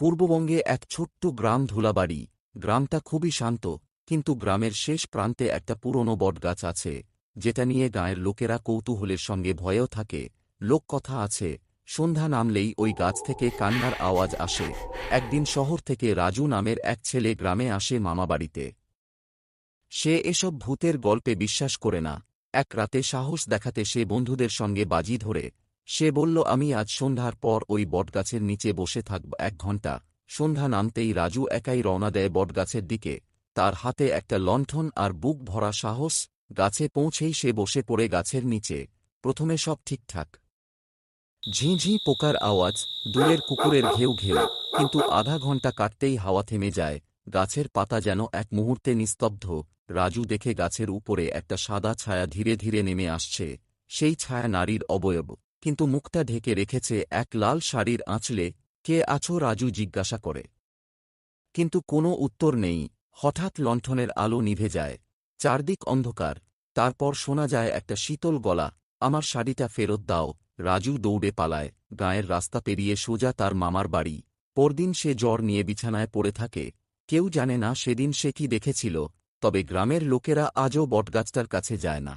পূর্ববঙ্গে এক ছোট্ট গ্রাম ধুলাবাড়ি। গ্রামটা খুবই শান্ত, কিন্তু গ্রামের শেষ প্রান্তে একটা পুরনো বটগাছ আছে, যেটা নিয়ে গাঁয়ের লোকেরা কৌতূহলের সঙ্গে ভয়েও থাকে। লোককথা আছে, সন্ধ্যা নামলেই ওই গাছ থেকে কান্নার আওয়াজ আসে। একদিন শহর থেকে রাজু নামের এক ছেলে গ্রামে আসে মামাবাড়িতে। সে এসব ভূতের গল্পে বিশ্বাস করে না। এক রাতে সাহস দেখাতে সে বন্ধুদের সঙ্গে বাজি ধরে। সে বলল, আমি আজ সন্ধ্যার পর ওই বটগাছের নিচে বসে থাকব 1 ঘণ্টা। সন্ধ্যা নামতেই রাজু একাই রওনা দেয় বটগাছের দিকে। তার হাতে একটা লণ্ঠন আর বুক ভরা সাহস। গাছে পৌঁছেই সে বসে পড়ে গাছের নিচে। প্রথমে সব ঠিকঠাক, ঝিঁঝি পোকার আওয়াজ, দূরের কুকুরের ঘেউ ঘেউ। কিন্তু আধা ঘণ্টা কাটতেই হাওয়া থেমে যায়। গাছের পাতা যেন এক মুহূর্তে নিস্তব্ধ। রাজু দেখে গাছের উপরে একটা সাদা ছায়া ধীরে ধীরে নেমে আসছে। সেই ছায়া নারীর অবয়ব, কিন্তু মুখটা ঢেকে রেখেছে এক লাল শাড়ির আঁচলে। কে আছো, রাজু জিজ্ঞাসা করে। কিন্তু কোনো উত্তর নেই। হঠাৎ লণ্ঠনের আলো নিভে যায়। চারদিক অন্ধকার। তারপর শোনা যায় একটা শীতল গলা, আমার শাড়িটা ফেরত দাও। রাজু দৌড়ে পালায়, গাঁয়ের রাস্তা পেরিয়ে সোজা তার মামার বাড়ি। পরদিন সে জ্বর নিয়ে বিছানায় পড়ে থাকে। কেউ জানে না সেদিন সে কি দেখেছিল, তবে গ্রামের লোকেরা আজও বটগাছটার কাছে যায় না।